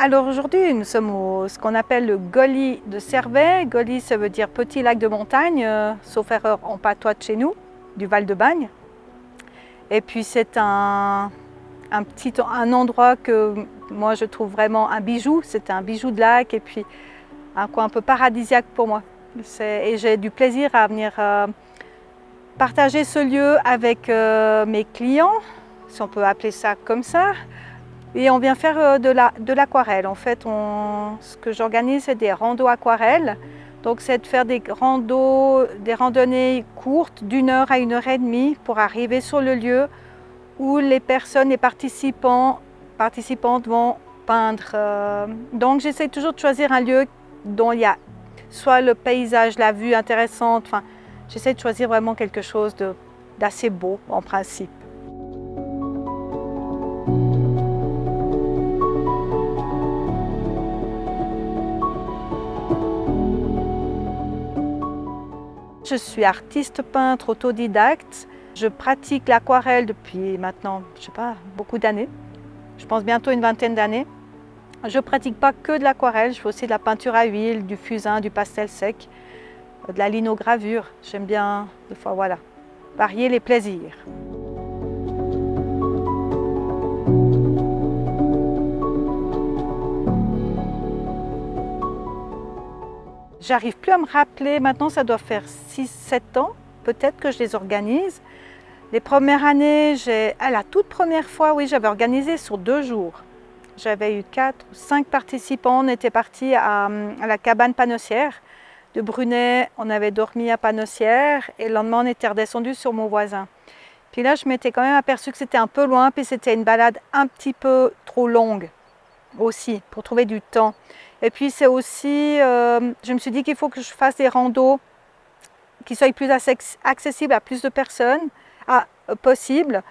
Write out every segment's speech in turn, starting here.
Alors aujourd'hui, nous sommes au ce qu'on appelle le Goli de Servet. Goli, ça veut dire petit lac de montagne, sauf erreur en patois de chez nous, du Val-de-Bagne. Et puis c'est un endroit que moi je trouve vraiment un bijou. C'est un bijou de lac et puis un coin un peu paradisiaque pour moi. Et j'ai du plaisir à venir partager ce lieu avec mes clients, si on peut appeler ça comme ça. Et on vient faire de l'aquarelle. En fait, ce que j'organise, c'est des randos aquarelles. Donc, c'est de faire des randonnées courtes d'1 heure à 1 heure et demie pour arriver sur le lieu où les personnes, les participantes vont peindre. Donc, j'essaie toujours de choisir un lieu dont il y a soit le paysage, la vue intéressante. Enfin, j'essaie de choisir vraiment quelque chose d'assez beau en principe. Je suis artiste peintre autodidacte. Je pratique l'aquarelle depuis maintenant, je sais pas, beaucoup d'années. Je pense bientôt une vingtaine d'années. Je ne pratique pas que de l'aquarelle, je fais aussi de la peinture à huile, du fusain, du pastel sec, de la linogravure. J'aime bien, des fois, voilà, varier les plaisirs. J'arrive plus à me rappeler, maintenant ça doit faire 6-7 ans, peut-être que je les organise. Les premières années, la toute première fois, oui, j'avais organisé sur 2 jours. J'avais eu 4 ou 5 participants, on était partis à la cabane Panossière de Brunet, on avait dormi à Panossière et le lendemain on était redescendu sur mon voisin. Puis là je m'étais quand même aperçue que c'était un peu loin, puis c'était une balade un petit peu trop longue aussi, pour trouver du temps. Et puis c'est aussi, je me suis dit qu'il faut que je fasse des randos qui soient plus accessibles à plus de personnes possible.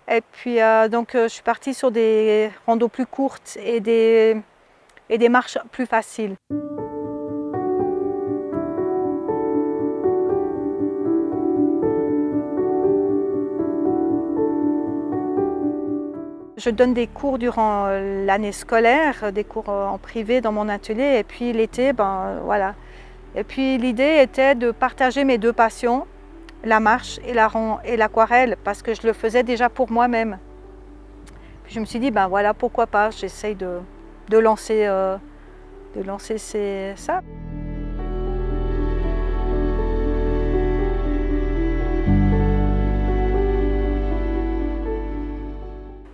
Et puis donc je suis partie sur des randos plus courtes et des marches plus faciles. Je donne des cours durant l'année scolaire, des cours en privé dans mon atelier et puis l'été, ben voilà. Et puis l'idée était de partager mes 2 passions, la marche et l'aquarelle, parce que je le faisais déjà pour moi-même. Puis je me suis dit, ben voilà, pourquoi pas, j'essaye de lancer ça.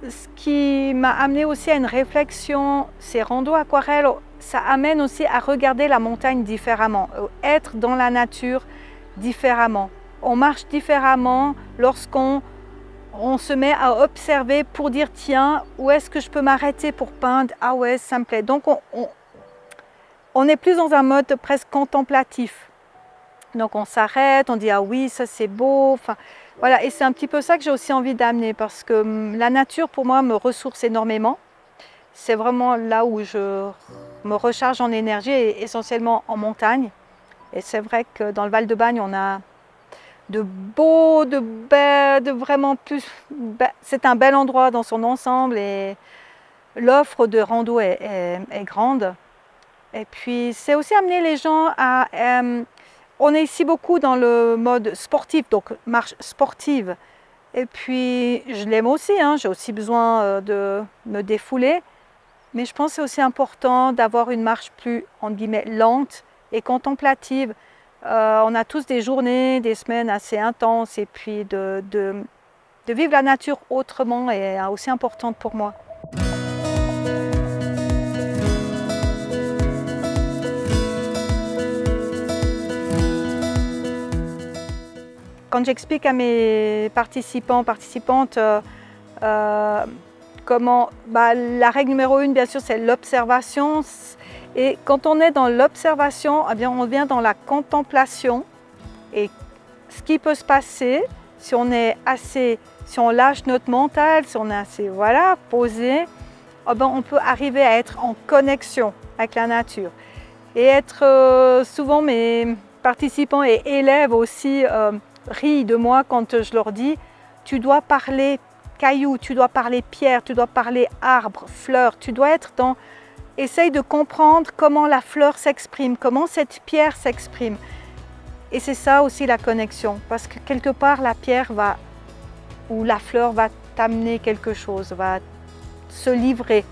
Ce qui m'a amené aussi à une réflexion, ces randos aquarelles, ça amène aussi à regarder la montagne différemment, être dans la nature différemment. On marche différemment lorsqu'on se met à observer pour dire tiens, où est-ce que je peux m'arrêter pour peindre? Ah ouais, ça me plaît. Donc on est plus dans un mode presque contemplatif. Donc on s'arrête, on dit ah oui, ça c'est beau. Enfin, voilà, et c'est un petit peu ça que j'ai aussi envie d'amener parce que la nature pour moi me ressource énormément. C'est vraiment là où je me recharge en énergie et essentiellement en montagne. Et c'est vrai que dans le Val-de-Bagne, on a vraiment plus. C'est un bel endroit dans son ensemble et l'offre de rando est grande. Et puis c'est aussi amener les gens à. On est ici beaucoup dans le mode sportif, donc marche sportive. Et puis je l'aime aussi, hein, j'ai aussi besoin de me défouler. Mais je pense que c'est aussi important d'avoir une marche plus, entre guillemets, lente et contemplative. On a tous des journées, des semaines assez intenses et puis de vivre la nature autrement est aussi importante pour moi. Quand j'explique à mes participantes comment, la règle numéro 1, bien sûr, c'est l'observation. Et quand on est dans l'observation, eh bien, on vient dans la contemplation. Et ce qui peut se passer, si on lâche notre mental, si on est assez posé, eh bien, on peut arriver à être en connexion avec la nature. Et souvent mes participants et élèves aussi rient de moi quand je leur dis « tu dois parler cailloux, tu dois parler pierre, tu dois parler arbre, fleurs, tu dois être dans essaye de comprendre comment la fleur s'exprime, comment cette pierre s'exprime. Et c'est ça aussi la connexion, parce que quelque part la pierre va, ou la fleur va t'amener quelque chose, va se livrer.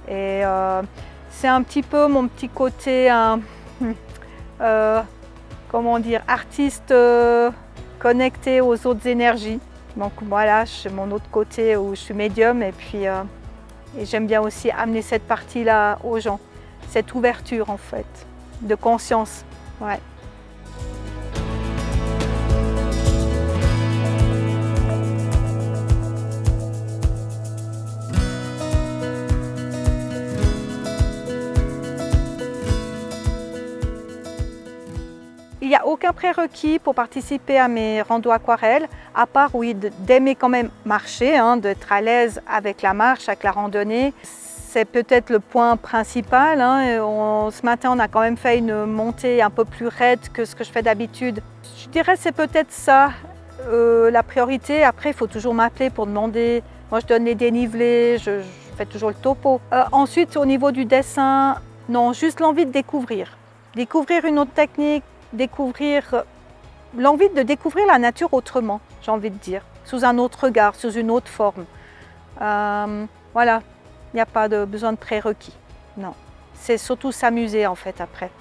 Et c'est un petit peu mon petit côté, comment dire, artiste connecté aux autres énergies. Donc voilà, c'est mon autre côté où je suis médium et puis et j'aime bien aussi amener cette partie-là aux gens, cette ouverture en fait, de conscience. Ouais. Il n'y a aucun prérequis pour participer à mes randos aquarelles, à part oui, d'aimer quand même marcher, hein, d'être à l'aise avec la marche, avec la randonnée. C'est peut-être le point principal. Hein. Ce matin, on a quand même fait une montée un peu plus raide que ce que je fais d'habitude. Je dirais que c'est peut-être ça la priorité. Après, il faut toujours m'appeler pour demander. Moi, je donne les dénivelés, je fais toujours le topo. Ensuite, au niveau du dessin, non, juste l'envie de découvrir. Découvrir une autre technique, l'envie de découvrir la nature autrement, j'ai envie de dire, sous un autre regard, sous une autre forme. Voilà, il n'y a pas de besoin de prérequis, non. C'est surtout s'amuser en fait après.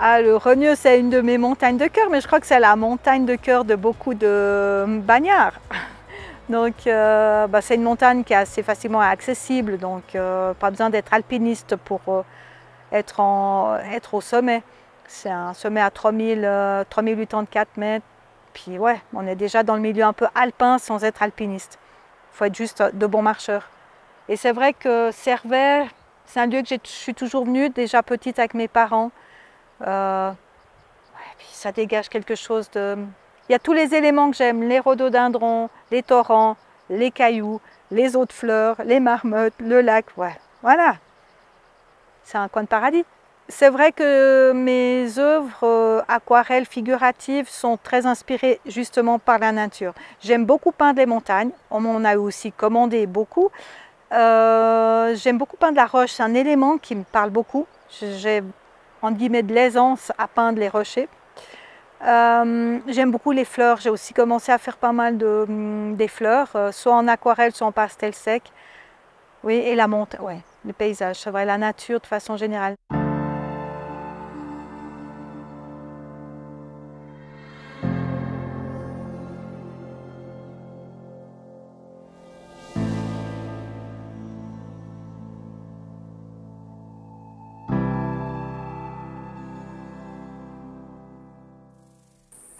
Ah, le Regneux, c'est une de mes montagnes de cœur, mais je crois que c'est la montagne de cœur de beaucoup de bagnards. Donc, c'est une montagne qui est assez facilement accessible, donc pas besoin d'être alpiniste pour être au sommet. C'est un sommet à 3084 mètres. Puis ouais, on est déjà dans le milieu un peu alpin sans être alpiniste. Il faut être juste de bons marcheurs. Et c'est vrai que Servet, c'est un lieu que je suis toujours venue, déjà petite avec mes parents. Puis ça dégage quelque chose de... Il y a tous les éléments que j'aime, les rhododendrons, les torrents, les cailloux, les eaux de fleurs, les marmottes, le lac, ouais, voilà. C'est un coin de paradis. C'est vrai que mes œuvres aquarelles figuratives sont très inspirées justement par la nature. J'aime beaucoup peindre les montagnes, on m'en a aussi commandé beaucoup. J'aime beaucoup peindre la roche, c'est un élément qui me parle beaucoup. J'ai entre guillemets de l'aisance à peindre les rochers. J'aime beaucoup les fleurs, j'ai aussi commencé à faire pas mal des fleurs, soit en aquarelle, soit en pastel sec. Oui, et la montagne, ouais, le paysage, c'est vrai, la nature de façon générale.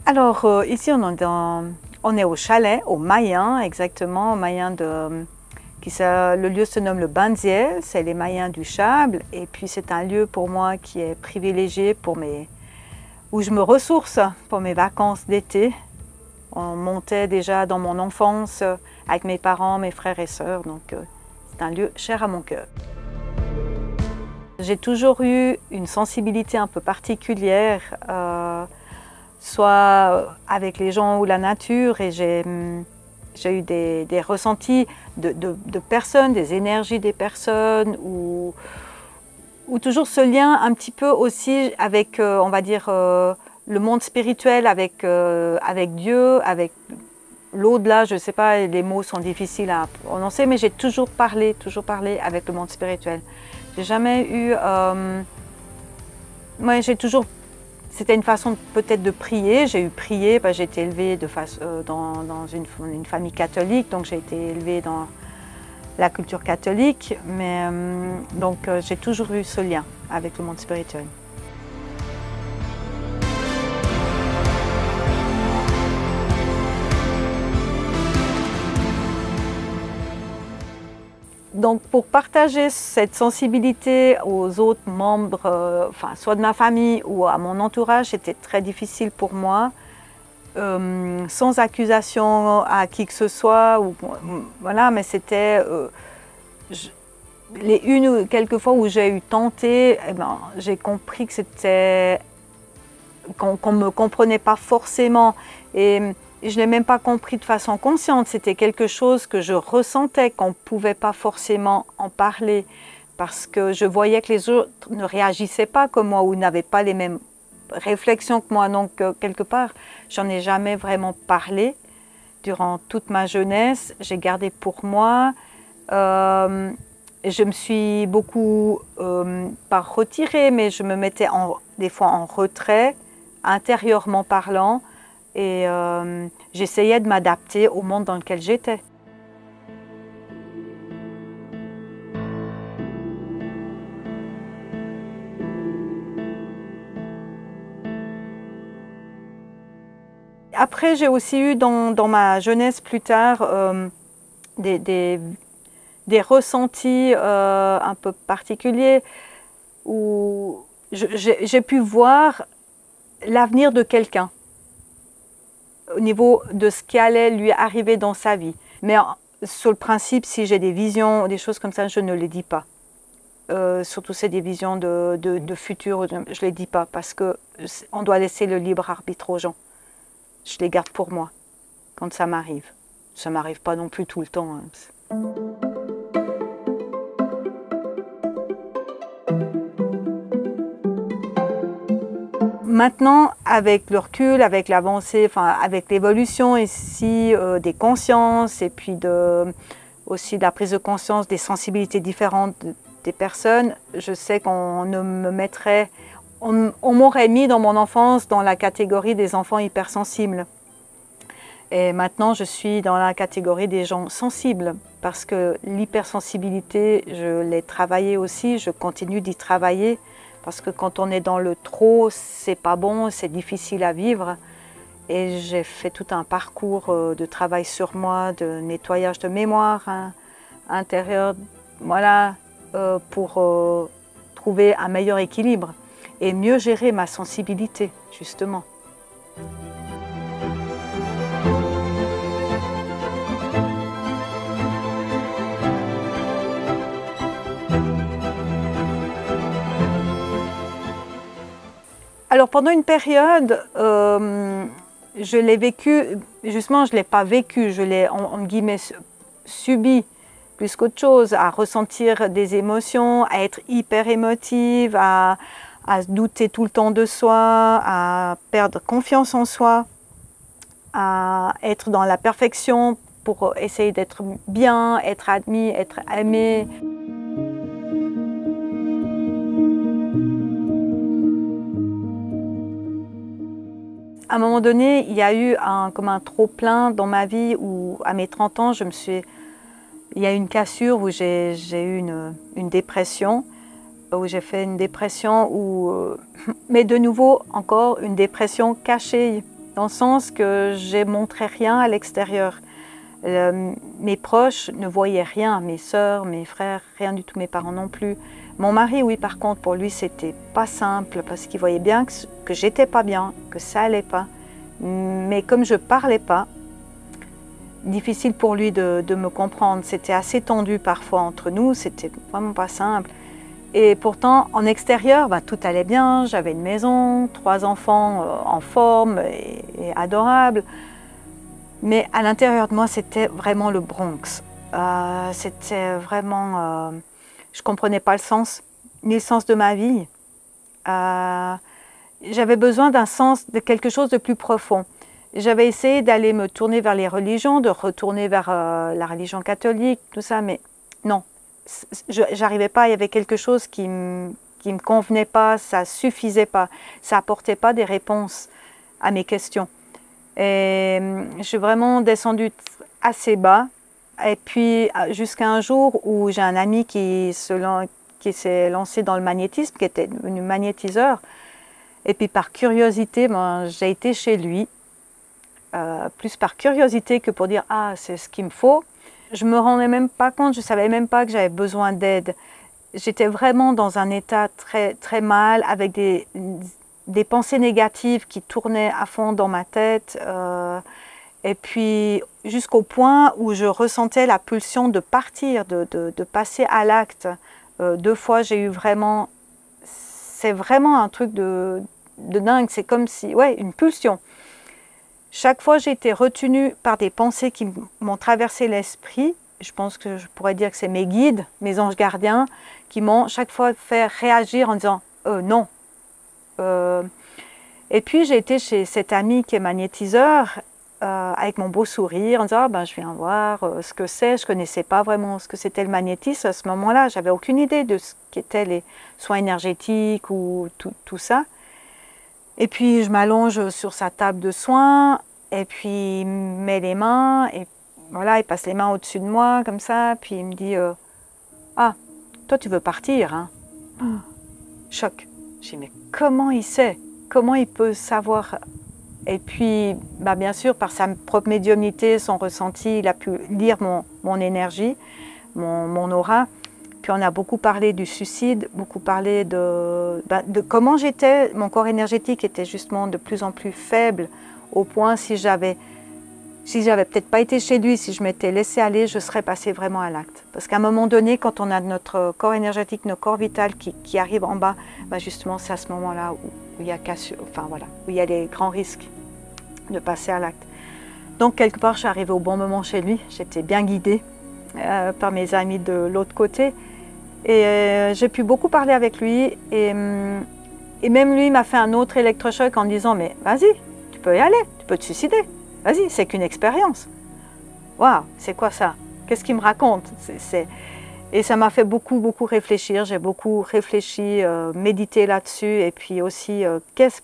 Alors ici on est au chalet, au Mayen exactement, au Mayen le lieu se nomme le Banziel, c'est les Mayens du Chable et puis c'est un lieu pour moi qui est privilégié où je me ressource pour mes vacances d'été. On montait déjà dans mon enfance avec mes parents, mes frères et sœurs, donc c'est un lieu cher à mon cœur. J'ai toujours eu une sensibilité un peu particulière, soit avec les gens ou la nature, et j'ai eu des ressentis de personnes, des énergies des personnes, ou toujours ce lien un petit peu aussi avec, on va dire, le monde spirituel, avec Dieu, avec l'au-delà. Je ne sais pas, les mots sont difficiles à prononcer, mais j'ai toujours parlé avec le monde spirituel. J'ai jamais eu... moi, j'ai toujours... C'était une façon peut-être de prier. J'ai eu prié, j'ai été élevée dans une famille catholique, donc j'ai été élevée dans la culture catholique, mais donc j'ai toujours eu ce lien avec le monde spirituel. Donc pour partager cette sensibilité aux autres membres, soit de ma famille ou à mon entourage, c'était très difficile pour moi, sans accusation à qui que ce soit. Voilà, mais c'était les une ou quelques fois où j'ai eu tenté, j'ai compris que c'était qu'on ne me comprenait pas forcément. Et je ne l'ai même pas compris de façon consciente. C'était quelque chose que je ressentais, qu'on ne pouvait pas forcément en parler. Parce que je voyais que les autres ne réagissaient pas comme moi ou n'avaient pas les mêmes réflexions que moi. Donc, quelque part, j'en ai jamais vraiment parlé. Durant toute ma jeunesse, j'ai gardé pour moi. Je me suis beaucoup, pas retirée, mais je me mettais des fois en retrait, intérieurement parlant, et j'essayais de m'adapter au monde dans lequel j'étais. Après, j'ai aussi eu dans ma jeunesse plus tard des ressentis un peu particuliers où j'ai pu voir l'avenir de quelqu'un au niveau de ce qui allait lui arriver dans sa vie. Mais sur le principe, si j'ai des visions, des choses comme ça, je ne les dis pas. Surtout c'est des visions de futur, je ne les dis pas parce qu'on doit laisser le libre arbitre aux gens. Je les garde pour moi quand ça m'arrive. Ça ne m'arrive pas non plus tout le temps. Hein. Maintenant, avec le recul, avec l'avancée, enfin avec l'évolution ici des consciences et puis aussi de la prise de conscience des sensibilités différentes des personnes, je sais qu'on ne me mettrait, on m'aurait mis dans mon enfance dans la catégorie des enfants hypersensibles. Et maintenant, je suis dans la catégorie des gens sensibles parce que l'hypersensibilité, je l'ai travaillée aussi, je continue d'y travailler parce que quand on est dans le trop, c'est pas bon, c'est difficile à vivre. Et j'ai fait tout un parcours de travail sur moi, de nettoyage de mémoire intérieure, voilà, pour trouver un meilleur équilibre et mieux gérer ma sensibilité, justement. Alors pendant une période, je l'ai vécu, justement je ne l'ai pas vécu, je l'ai en guillemets subi plus qu'autre chose, à ressentir des émotions, à être hyper émotive, à douter tout le temps de soi, à perdre confiance en soi, à être dans la perfection pour essayer d'être bien, être admis, être aimé. À un moment donné, il y a eu comme un trop-plein dans ma vie où, à mes 30 ans, il y a eu une cassure où j'ai eu une dépression, où j'ai fait une dépression, mais de nouveau, encore une dépression cachée, dans le sens que j'ai montré rien à l'extérieur. Mes proches ne voyaient rien, mes sœurs, mes frères, rien du tout, mes parents non plus. Mon mari, oui, par contre, pour lui, c'était pas simple parce qu'il voyait bien que j'étais pas bien, que ça allait pas. Mais comme je parlais pas, difficile pour lui de me comprendre. C'était assez tendu parfois entre nous, c'était vraiment pas simple. Et pourtant, en extérieur, tout allait bien. J'avais une maison, 3 enfants en forme et adorables. Mais à l'intérieur de moi, c'était vraiment le Bronx. C'était vraiment... je ne comprenais pas le sens, ni le sens de ma vie. J'avais besoin d'un sens, de quelque chose de plus profond. J'avais essayé d'aller me tourner vers les religions, de retourner vers la religion catholique, tout ça, mais non. J'arrivais pas, il y avait quelque chose qui me convenait pas, ça suffisait pas. Ça apportait pas des réponses à mes questions. Et je suis vraiment descendue assez bas. Et puis, jusqu'à un jour où j'ai un ami qui s'est lancé dans le magnétisme, qui était devenu magnétiseur. Et puis, par curiosité, j'ai été chez lui, plus par curiosité que pour dire « Ah, c'est ce qu'il me faut ». Je ne me rendais même pas compte, je ne savais même pas que j'avais besoin d'aide. J'étais vraiment dans un état très, très mal, avec des pensées négatives qui tournaient à fond dans ma tête. Et puis, jusqu'au point où je ressentais la pulsion de partir, de passer à l'acte. 2 fois, j'ai eu vraiment... C'est vraiment un truc de dingue, c'est comme si, ouais, une pulsion. Chaque fois, j'ai été retenue par des pensées qui m'ont traversé l'esprit. Je pense que je pourrais dire que c'est mes guides, mes anges gardiens, qui m'ont chaque fois fait réagir en disant non. Et puis j'ai été chez cet ami qui est magnétiseur avec mon beau sourire en disant ben, je viens voir ce que c'est. Je ne connaissais pas vraiment ce que c'était le magnétisme à ce moment-là. Je n'avais aucune idée de ce qu'étaient les soins énergétiques ou tout ça. Et puis je m'allonge sur sa table de soins et puis il me met les mains et voilà, il passe les mains au-dessus de moi comme ça. Puis il me dit ah, toi tu veux partir, hein? Choc. Je dis mais comment il sait? Comment il peut savoir? Et puis, bah bien sûr, par sa propre médiumnité, son ressenti, il a pu lire mon énergie, mon aura. Puis on a beaucoup parlé du suicide, beaucoup parlé de comment j'étais. Mon corps énergétique était justement de plus en plus faible, au point si j'avais peut-être pas été chez lui, si je m'étais laissée aller, je serais passée vraiment à l'acte. Parce qu'à un moment donné, quand on a notre corps énergétique, notre corps vital qui arrive en bas, bah justement c'est à ce moment-là où il y a où il y a les grands risques de passer à l'acte. Donc quelque part, je suis arrivée au bon moment chez lui. J'étais bien guidée par mes amis de l'autre côté. Et j'ai pu beaucoup parler avec lui. Et même lui m'a fait un autre électrochoc en disant « Mais vas-y, tu peux y aller, tu peux te suicider. Vas-y, c'est qu'une expérience. » Waouh, c'est quoi ça? Qu'est-ce qu'il me raconte? Et ça m'a fait beaucoup, beaucoup réfléchir. J'ai beaucoup réfléchi, médité là-dessus. Et puis aussi, qu'est-ce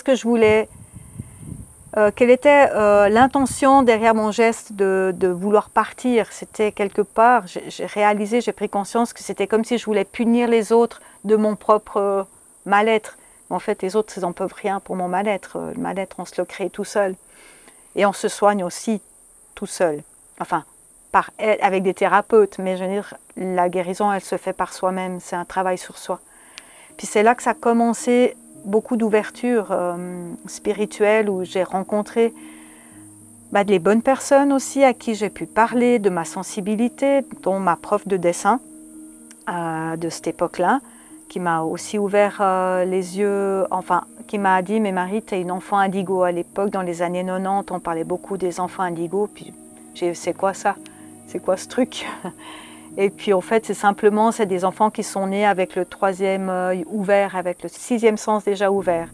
que je voulais? Quelle était l'intention derrière mon geste de vouloir partir? C'était quelque part, j'ai réalisé, j'ai pris conscience que c'était comme si je voulais punir les autres de mon propre mal-être. En fait, les autres, ils n'en peuvent rien pour mon mal-être. Le mal-être, on se le crée tout seul. Et on se soigne aussi tout seul. Enfin, avec des thérapeutes, mais je veux dire, la guérison, elle se fait par soi-même. C'est un travail sur soi. Puis c'est là que ça a commencé, beaucoup d'ouverture spirituelle, où j'ai rencontré les bonnes personnes aussi à qui j'ai pu parler de ma sensibilité, dont ma prof de dessin de cette époque-là, qui m'a aussi ouvert les yeux, enfin, qui m'a dit « Mais Marie, tu es une enfant indigo ». À l'époque, dans les années 90, on parlait beaucoup des enfants indigos, puis j'ai dit « C'est quoi ça? C'est quoi ce truc ?» Et puis en fait, c'est des enfants qui sont nés avec le 3e œil ouvert, avec le 6e sens déjà ouvert.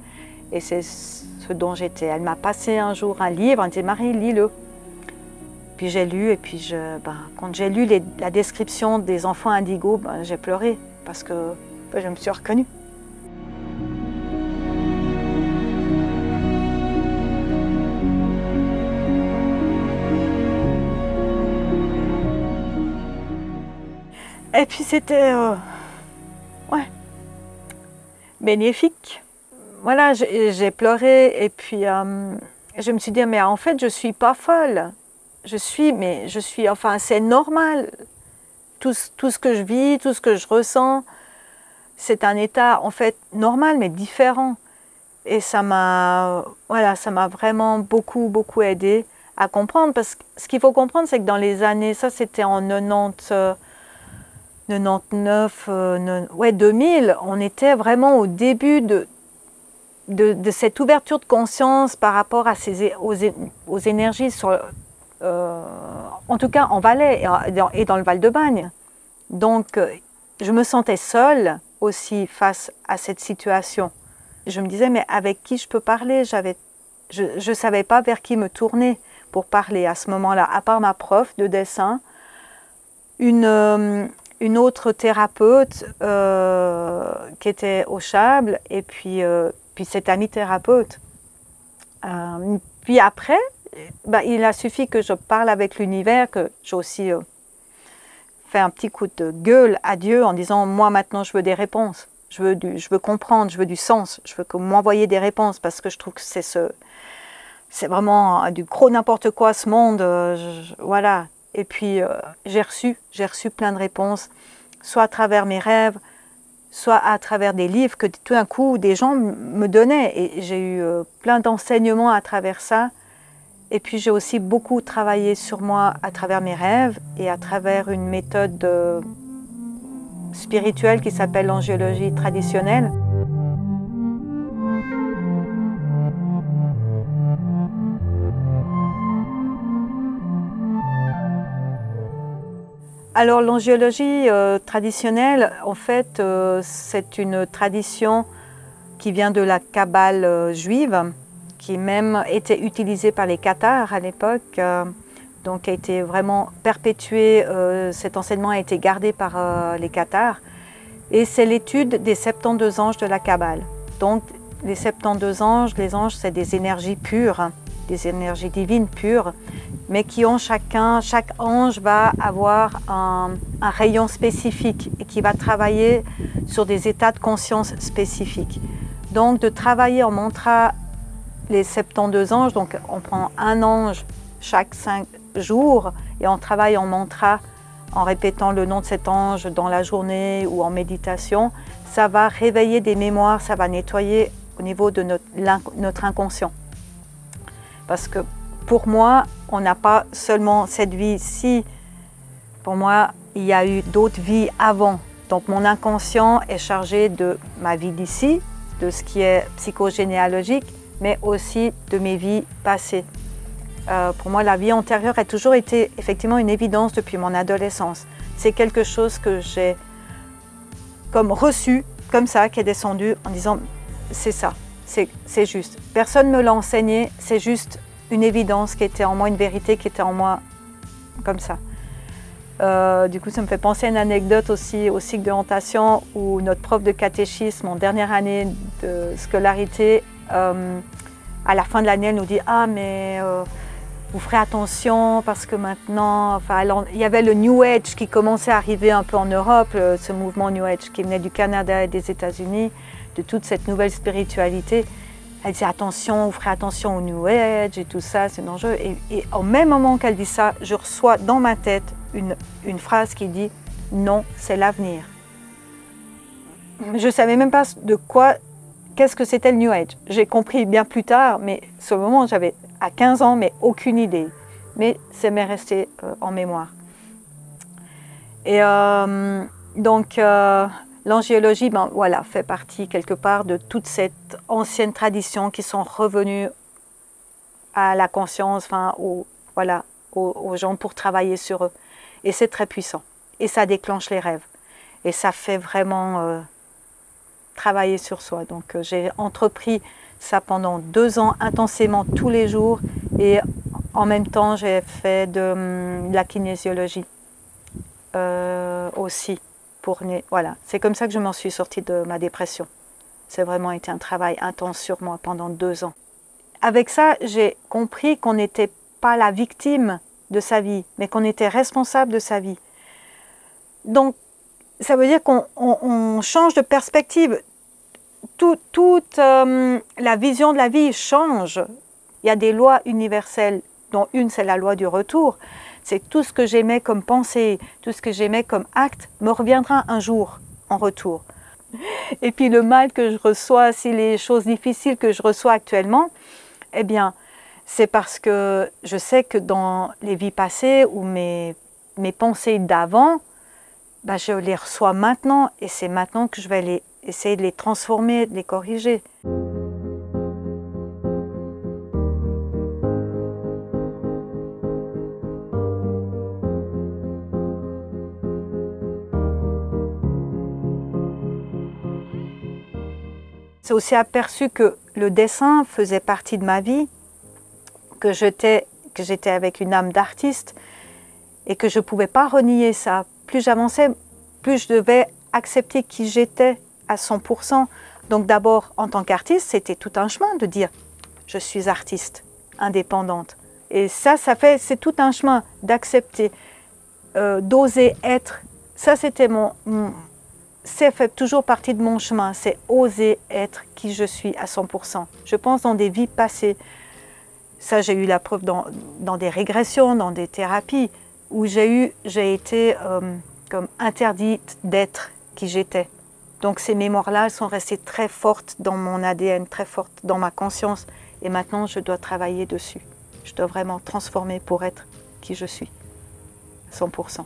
Et c'est ce dont j'étais. Elle m'a passé un jour un livre, elle me dit « Marie, lis-le ». Puis j'ai lu, et puis quand j'ai lu la description des enfants indigos, j'ai pleuré, parce que je me suis reconnue. Et puis c'était bénéfique. Voilà, j'ai pleuré et puis je me suis dit mais en fait je suis pas folle. Je suis enfin c'est normal. Tout ce que je vis, tout ce que je ressens, c'est un état en fait normal mais différent. Et ça m'a vraiment beaucoup aidé à comprendre, parce que ce qu'il faut comprendre, c'est que dans les années, ça c'était en 99, 2000, on était vraiment au début de cette ouverture de conscience par rapport à aux énergies, en tout cas en Valais et dans le Val-de-Bagne. Donc je me sentais seule aussi face à cette situation. Je me disais mais avec qui je peux parler? Je ne savais pas vers qui me tourner pour parler à ce moment-là, à part ma prof de dessin, une autre thérapeute qui était au Chable, et puis cette amie thérapeute. Puis après, il a suffi que je parle avec l'univers, que j'ai aussi fait un petit coup de gueule à Dieu en disant « Moi maintenant je veux des réponses, je veux comprendre, je veux du sens, je veux que m'envoyer des réponses, parce que je trouve que c'est vraiment du gros n'importe quoi ce monde, voilà ». Et puis j'ai reçu plein de réponses, soit à travers mes rêves, soit à travers des livres que tout d'un coup des gens me donnaient. Et j'ai eu plein d'enseignements à travers ça. Et puis j'ai aussi beaucoup travaillé sur moi à travers mes rêves et à travers une méthode spirituelle qui s'appelle l'angiologie traditionnelle. Alors l'angiologie traditionnelle, en fait, c'est une tradition qui vient de la Kabbale juive, qui même était utilisée par les cathares à l'époque, donc a été vraiment perpétué, cet enseignement a été gardé par les cathares, et c'est l'étude des 72 anges de la Kabbale. Donc les 72 anges, les anges c'est des énergies pures, des énergies divines pures, mais qui ont chaque ange va avoir un rayon spécifique et qui va travailler sur des états de conscience spécifiques. Donc de travailler en mantra les 72 anges, donc on prend un ange chaque 5 jours et on travaille en mantra en répétant le nom de cet ange dans la journée ou en méditation, ça va réveiller des mémoires, ça va nettoyer au niveau de notre inconscient. Parce que pour moi, on n'a pas seulement cette vie-ci. Pour moi, il y a eu d'autres vies avant. Donc mon inconscient est chargé de ma vie d'ici, de ce qui est psychogénéalogique, mais aussi de mes vies passées. Pour moi, la vie antérieure a toujours été effectivement une évidence depuis mon adolescence. C'est quelque chose que j'ai comme reçu, comme ça, qui est descendu en disant c'est ça, c'est juste. Personne ne me l'a enseigné, c'est juste une évidence qui était en moi, une vérité qui était en moi, comme ça. Du coup, ça me fait penser à une anecdote aussi au cycle d'orientation où notre prof de catéchisme en dernière année de scolarité, à la fin de l'année, elle nous dit « Ah, mais vous ferez attention parce que maintenant… » Enfin, il y avait le New Age qui commençait à arriver un peu en Europe, ce mouvement New Age qui venait du Canada et des États-Unis, de toute cette nouvelle spiritualité. Elle disait attention, vous ferez attention au New Age et tout ça, c'est dangereux. Et au même moment qu'elle dit ça, je reçois dans ma tête une phrase qui dit non, c'est l'avenir. Je ne savais même pas qu'est-ce que c'était le New Age. J'ai compris bien plus tard, mais sur le moment, j'avais à 15 ans, mais aucune idée. Mais ça m'est resté en mémoire. Et donc, l'angiologie, ben, voilà, fait partie quelque part de toute cette ancienne tradition qui sont revenues à la conscience, enfin, voilà, aux gens pour travailler sur eux. Et c'est très puissant. Et ça déclenche les rêves. Et ça fait vraiment travailler sur soi. Donc j'ai entrepris ça pendant 2 ans intensément tous les jours. Et en même temps, j'ai fait de la kinésiologie aussi. Voilà. C'est comme ça que je m'en suis sortie de ma dépression. C'est vraiment été un travail intense sur moi pendant 2 ans. Avec ça, j'ai compris qu'on n'était pas la victime de sa vie, mais qu'on était responsable de sa vie. Donc, ça veut dire qu'on change de perspective. Toute la vision de la vie change. Il y a des lois universelles, dont une, c'est la loi du retour. C'est que tout ce que j'aimais comme pensée, tout ce que j'aimais comme acte, me reviendra un jour en retour. Et puis le mal que je reçois, si les choses difficiles que je reçois actuellement, eh bien, c'est parce que je sais que dans les vies passées ou mes pensées d'avant, ben je les reçois maintenant et c'est maintenant que je vais essayer de les transformer, de les corriger. C'est aussi aperçu que le dessin faisait partie de ma vie, que j'étais avec une âme d'artiste et que je ne pouvais pas renier ça. Plus j'avançais, plus je devais accepter qui j'étais à 100%. Donc d'abord, en tant qu'artiste, c'était tout un chemin de dire « je suis artiste, indépendante ». Et ça c'est tout un chemin d'accepter, d'oser être. Ça, c'était ça fait toujours partie de mon chemin, c'est oser être qui je suis à 100%. Je pense dans des vies passées. Ça, j'ai eu la preuve dans des régressions, dans des thérapies, où j'ai été comme interdite d'être qui j'étais. Donc ces mémoires-là, elles sont restées très fortes dans mon ADN, très fortes dans ma conscience. Et maintenant, je dois travailler dessus. Je dois vraiment transformer pour être qui je suis, 100%.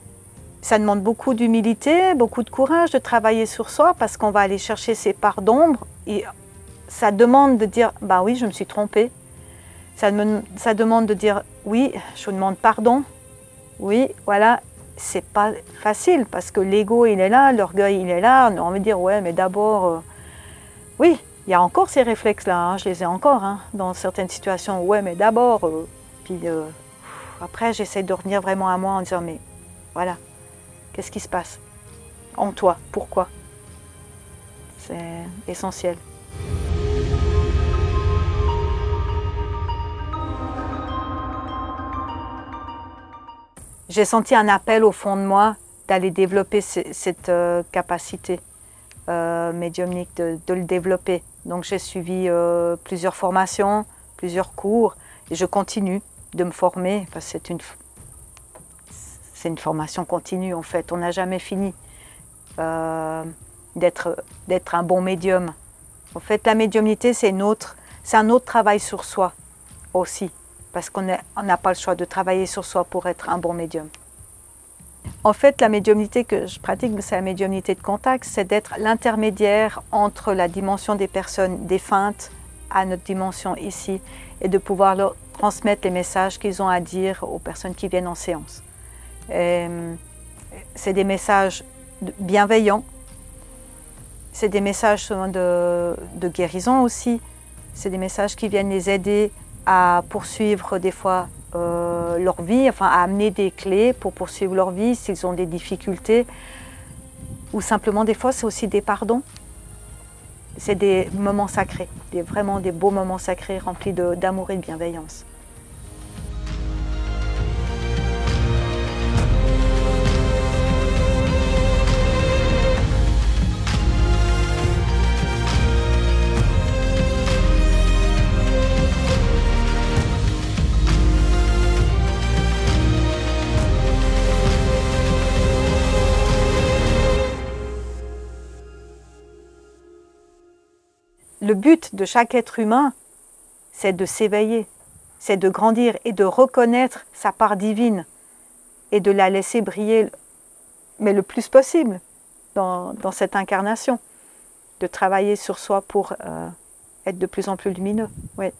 Ça demande beaucoup d'humilité, beaucoup de courage de travailler sur soi parce qu'on va aller chercher ses parts d'ombre. Et ça demande de dire « bah oui, je me suis trompée ». Ça demande de dire « oui, je vous demande pardon ». Oui, voilà, c'est pas facile parce que l'ego il est là, l'orgueil il est là, on a envie de dire ouais mais d'abord, oui, il y a encore ces réflexes-là, hein, je les ai encore hein, dans certaines situations, ouais mais d'abord, puis après j'essaie de revenir vraiment à moi en disant mais voilà, qu'est-ce qui se passe en toi, pourquoi? C'est essentiel. J'ai senti un appel au fond de moi d'aller développer cette capacité médiumnique, de le développer. Donc j'ai suivi plusieurs formations, plusieurs cours, et je continue de me former. Enfin, c'est une formation continue en fait, on n'a jamais fini d'être un bon médium. En fait, la médiumnité, c'est un autre travail sur soi aussi, parce qu'on n'a pas le choix de travailler sur soi pour être un bon médium. En fait, la médiumnité que je pratique, c'est la médiumnité de contact, c'est d'être l'intermédiaire entre la dimension des personnes défuntes à notre dimension ici, et de pouvoir leur transmettre les messages qu'ils ont à dire aux personnes qui viennent en séance. C'est des messages bienveillants, c'est des messages souvent de guérison aussi, c'est des messages qui viennent les aider à poursuivre des fois leur vie, enfin à amener des clés pour poursuivre leur vie s'ils ont des difficultés, ou simplement des fois c'est aussi des pardons. C'est des moments sacrés, vraiment des beaux moments sacrés remplis d'amour et de bienveillance. Le but de chaque être humain, c'est de s'éveiller, c'est de grandir et de reconnaître sa part divine et de la laisser briller, mais le plus possible dans cette incarnation, de travailler sur soi pour être de plus en plus lumineux. Ouais.